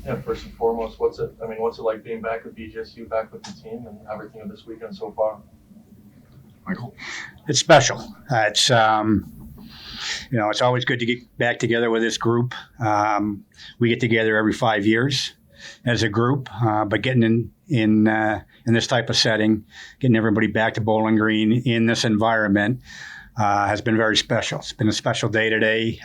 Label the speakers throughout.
Speaker 1: Yeah, first and foremost, what's it like being back with BGSU, back with the team, and everything of this weekend so far?
Speaker 2: Michael?
Speaker 3: It's special. It's always good to get back together with this group. We get together every 5 years as a group, but getting in this type of setting, getting everybody back to Bowling Green in this environment has been very special. It's been a special day today.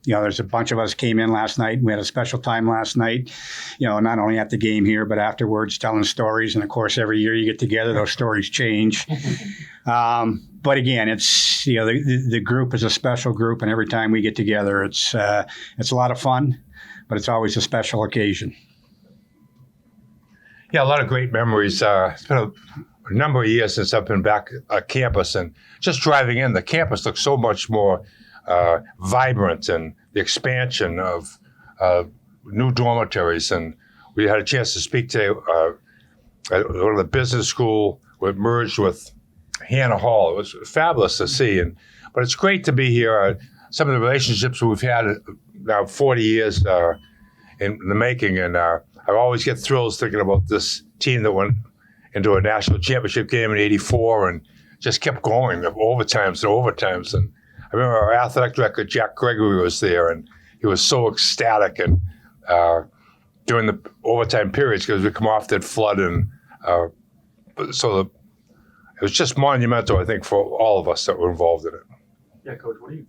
Speaker 3: There's a bunch of us came in last night. We had a special time last night, not only at the game here, but afterwards telling stories. And of course, every year you get together, those stories change. But again, it's, the group is a special group. And every time we get together, it's a lot of fun, but it's always a special occasion.
Speaker 2: Yeah, a lot of great memories. It's been a number of years since I've been back at campus, and just driving in, the campus looks so much more vibrant, and the expansion of new dormitories. And we had a chance to speak to one of the business school. We merged with Hannah Hall. It was fabulous to see, but it's great to be here. Some of the relationships we've had now 40 years in the making, and I always get thrills thinking about this team that went into a national championship game in '84 and just kept going of overtimes and overtimes. And I remember our athletic director, Jack Gregory, was there, and he was so ecstatic and during the overtime periods because we come off that flood. And it was just monumental, I think, for all of us that were involved in it.
Speaker 1: Yeah, Coach, what do you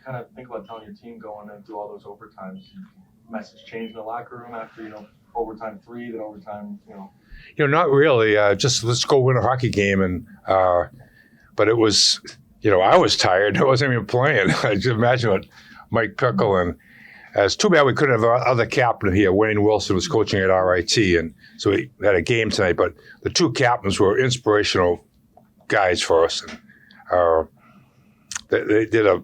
Speaker 1: kind of think about telling your team going into all those overtimes? Message change in the locker room after, overtime 3, then overtime,
Speaker 2: not really. Just let's go win a hockey game. And but it was, I was tired. I wasn't even playing. I just imagine what Mike Pikul, and it's too bad we couldn't have our other captain here. Wayne Wilson was coaching at RIT, and so we had a game tonight. But the two captains were inspirational guys for us, and they did a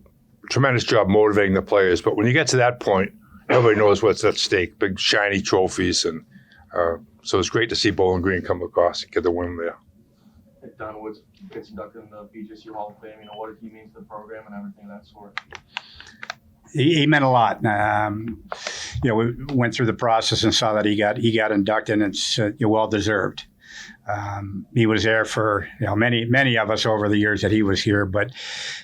Speaker 2: tremendous job motivating the players. But when you get to that point, everybody knows what's at stake, big shiny trophies. And so it's great to see Bowling Green come across and get the win there.
Speaker 1: Don Woods gets inducted in the BGSU Hall of Fame. What did he mean to the program and everything of that sort?
Speaker 3: He meant a lot. We went through the process and saw that he got inducted, and it's well deserved. He was there for many of us over the years that he was here, but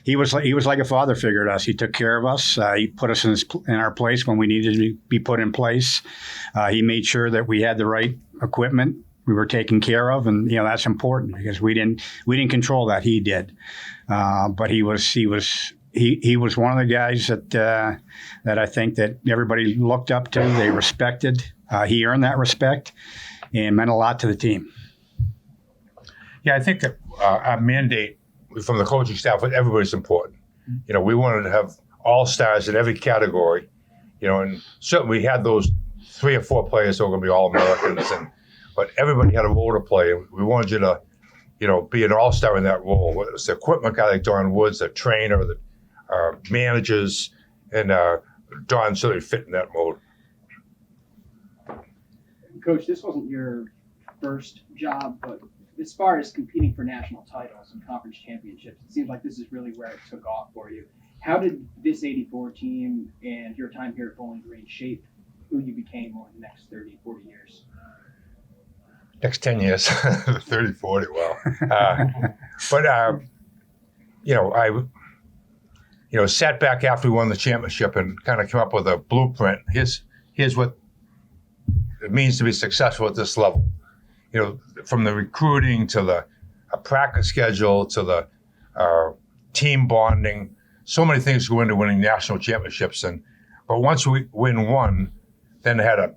Speaker 3: he was like a father figure to us. He took care of us. He put us in our place when we needed to be put in place. He made sure that we had the right equipment, we were taken care of, and that's important because we didn't control that. He did, but he was one of the guys that I think that everybody looked up to. They respected. He earned that respect and meant a lot to the team.
Speaker 2: Yeah, I think that our mandate from the coaching staff with everybody's important. We wanted to have all stars in every category, and certainly we had those 3 or 4 players that were going to be all Americans, but everybody had a role to play. We wanted you to, be an all-star in that role. Whether it's the equipment guy like Don Woods, the trainer, the managers, and Don certainly fit in that mode.
Speaker 4: Coach, this wasn't your first job, but as far as competing for national titles and conference championships, it seems like this is really where it took off for you. How did this '84 team and your time here at Bowling Green shape who you became over the next 30, 40 years?
Speaker 2: Next 10 years, 30, 40, well. But I sat back after we won the championship and kind of came up with a blueprint. Here's what it means to be successful at this level. From the recruiting to the practice schedule to the team bonding, so many things go into winning national championships. But once we win one, then I had a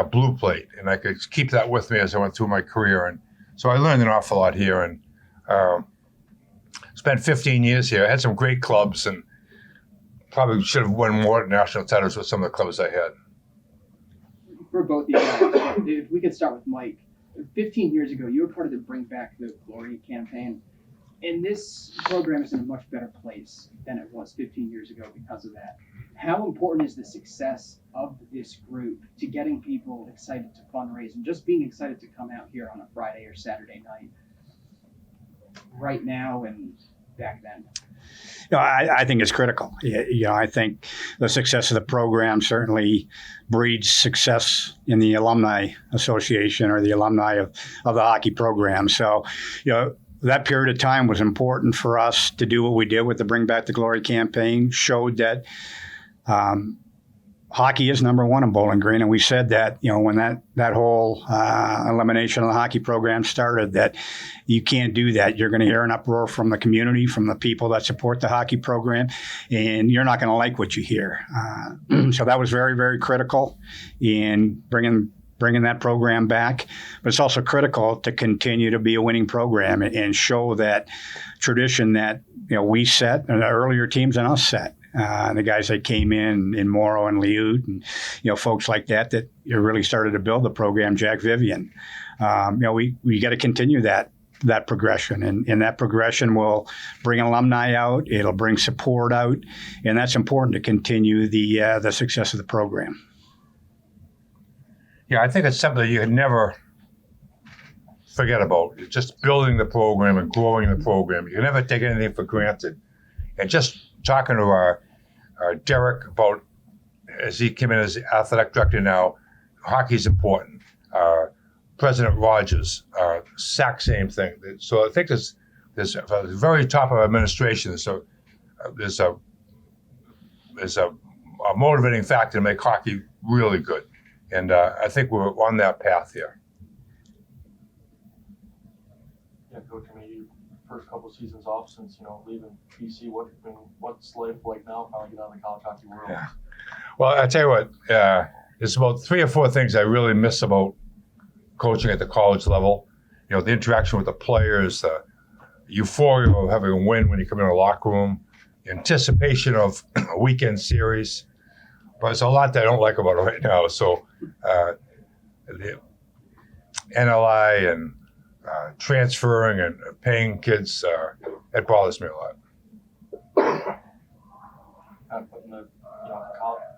Speaker 2: blue plate, and I could keep that with me as I went through my career. And so I learned an awful lot here, and spent 15 years here. I had some great clubs, and probably should have won more national titles with some of the clubs I had.
Speaker 4: For both of you guys, if we could start with Mike. 15 years ago, you were part of the Bring Back the Glory campaign, and this program is in a much better place than it was 15 years ago because of that. How important is the success of this group to getting people excited to fundraise and just being excited to come out here on a Friday or Saturday night right now and back then?
Speaker 3: I think it's critical. I think the success of the program certainly breeds success in the alumni association or the alumni of the hockey program. So, that period of time was important for us to do what we did with the Bring Back the Glory campaign, showed that hockey is number one in Bowling Green. And we said that, when that whole elimination of the hockey program started, that you can't do that. You're going to hear an uproar from the community, from the people that support the hockey program, and you're not going to like what you hear. So that was very, very critical in bringing that program back. But it's also critical to continue to be a winning program and show that tradition that we set and the earlier teams and us set. The guys that came in Morrow and Liut and folks like that really started to build the program. Jack Vivian, we got to continue that progression, and that progression will bring alumni out. It'll bring support out, and that's important to continue the success of the program.
Speaker 2: Yeah, I think it's something that you can never forget about. It's just building the program and growing the program. You can never take anything for granted. And just talking to our Derek about, as he came in as athletic director now, hockey's important. President Rogers, exact same thing. So I think there's at the very top of administration, there's a motivating factor to make hockey really good. And I think we're on that path here.
Speaker 1: Yeah, Coach, first couple seasons off since leaving BC, what's life like now? Finally get out of the college hockey world.
Speaker 2: Yeah. Well, I tell you what, there's about 3 or 4 things I really miss about coaching at the college level. The interaction with the players, the euphoria of having a win when you come in a locker room, anticipation of a weekend series. But there's a lot that I don't like about it right now. So the NLI and transferring and paying kids, it bothers me a lot.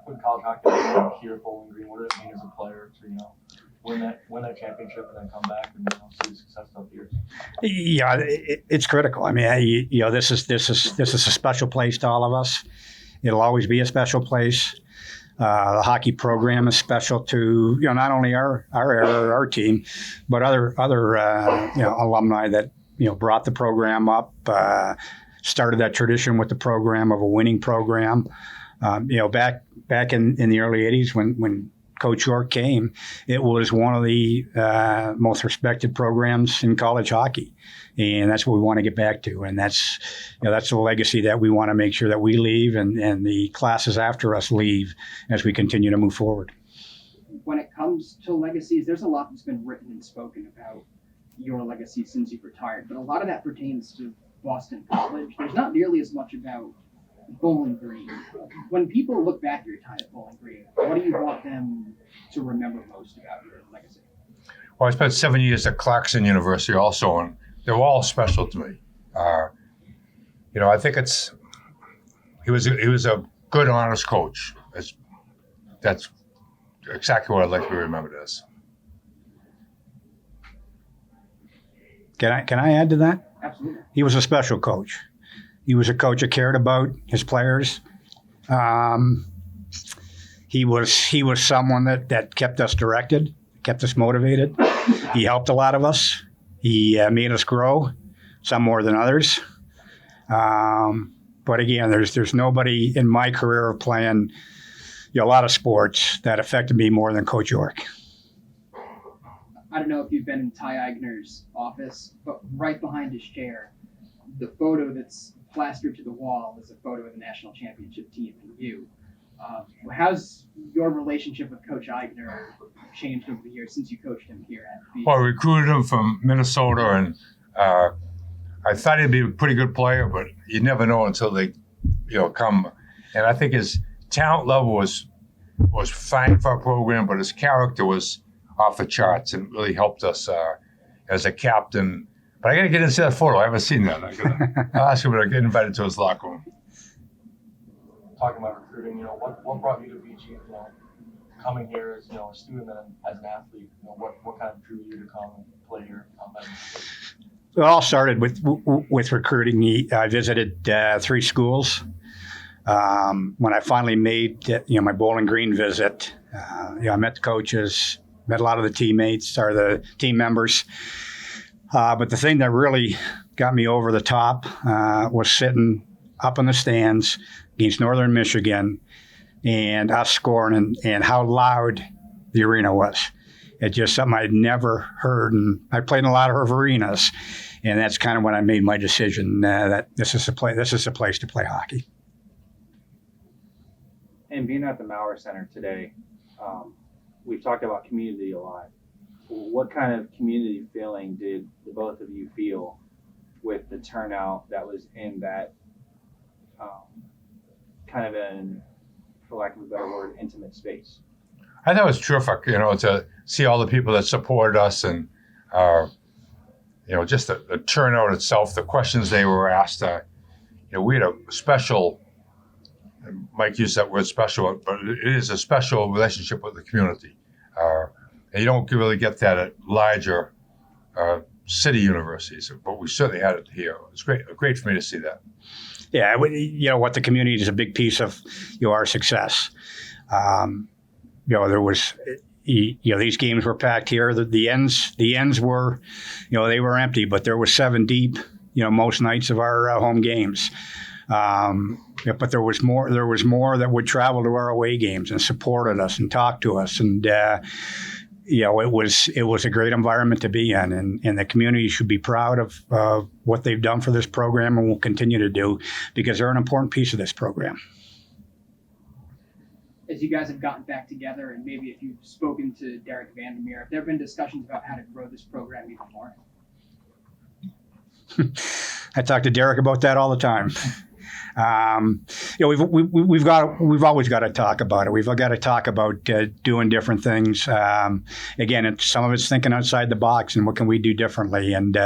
Speaker 1: Putting college hockey here at Bowling Green, what did it mean as a player to win that championship and then come back and see the success of the years?
Speaker 3: Yeah, it's critical. This is a special place to all of us. It'll always be a special place. The hockey program is special to not only our team, but other alumni that brought the program up, started that tradition with the program of a winning program. Back in the early '80s when Coach York came, it was one of the most respected programs in college hockey, and that's what we want to get back to. And that's the legacy that we want to make sure that we leave and the classes after us leave as we continue to move forward.
Speaker 4: When it comes to legacies, there's a lot that's been written and spoken about your legacy since you've retired, but a lot of that pertains to Boston College. There's not nearly as much about Bowling Green. When people look back at your time at Bowling Green, what do you want them to remember most about your legacy?
Speaker 2: Well, I spent 7 years at Clarkson University also, and they're all special to me. I think he was a good, honest coach. That's exactly what I'd like to be remembered as.
Speaker 3: Can I add to that?
Speaker 4: Absolutely.
Speaker 3: He was a special coach. He was a coach that cared about his players. He was someone that kept us directed, kept us motivated. He helped a lot of us. He made us grow, some more than others. But again, there's nobody in my career of playing a lot of sports that affected me more than Coach York.
Speaker 4: I don't know if you've been in Ty Eigner's office, but right behind his chair, the photo that's plastered to the wall is a photo of the national championship team and you. How's your relationship with Coach Eigner changed over the years since you coached him here at BC?
Speaker 2: Well, I recruited him from Minnesota, and I thought he'd be a pretty good player, but you never know until they, come. And I think his talent level was fine for our program, but his character was off the charts and really helped us as a captain. But I got to get into that photo. I haven't seen that. I'll ask him when I get invited to his locker room.
Speaker 1: Talking about recruiting, what brought you to BG? Coming here as a student and as an athlete, what kind of drew you to come and play here?
Speaker 3: It all started with recruiting. I visited 3 schools. When I finally made my Bowling Green visit, I met the coaches, met a lot of the teammates or the team members. But the thing that really got me over the top was sitting up in the stands against Northern Michigan and us scoring and how loud the arena was. It's just something I'd never heard. And I played in a lot of arenas. And that's kind of when I made my decision that this is the place to play hockey.
Speaker 5: And being at the Maurer Center today, we've talked about community a lot. What kind of community feeling did the both of you feel with the turnout that was in that kind of an, for lack of a better word, intimate space?
Speaker 2: I thought it was terrific, to see all the people that supported us and, just the turnout itself, the questions they were asked. We had a special, Mike used that word special, but it is a special relationship with the community. And you don't really get that at larger city universities, but we certainly had it here. It was great for me to see that.
Speaker 3: Yeah, what the community is a big piece of our success. There was, these games were packed here. The ends were, they were empty, but there were 7 deep, most nights of our home games. But there was more that would travel to our away games and supported us and talked to us. And, it was a great environment to be in. And the community should be proud of what they've done for this program and will continue to do because they're an important piece of this program.
Speaker 4: As you guys have gotten back together, and maybe if you've spoken to Derek Vandermeer, have there been discussions about how to grow this program even more?
Speaker 3: I talk to Derek about that all the time. We've always got to talk about it. We've got to talk about doing different things. Again, some of it's thinking outside the box and what can we do differently. And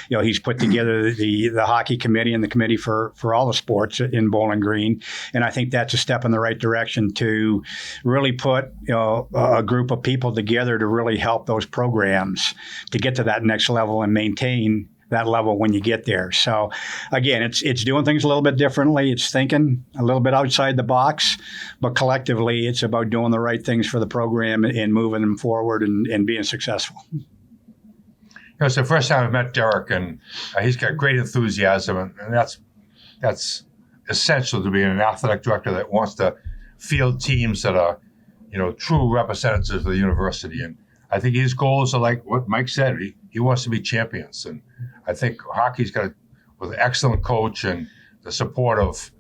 Speaker 3: he's put together the hockey committee and the committee for all the sports in Bowling Green, and I think that's a step in the right direction to really put a group of people together to really help those programs to get to that next level and maintain that level when you get there. So again, it's doing things a little bit differently. It's thinking a little bit outside the box, but collectively it's about doing the right things for the program and moving them forward and being successful.
Speaker 2: It's the first time I've met Derek, and he's got great enthusiasm, and that's essential to being an athletic director that wants to field teams that are, true representatives of the university. And I think his goals are like what Mike said. He wants to be champions, and I think hockey's got, with an excellent coach and the support of,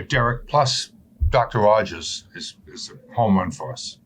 Speaker 2: Derek plus Dr. Rogers is a home run for us.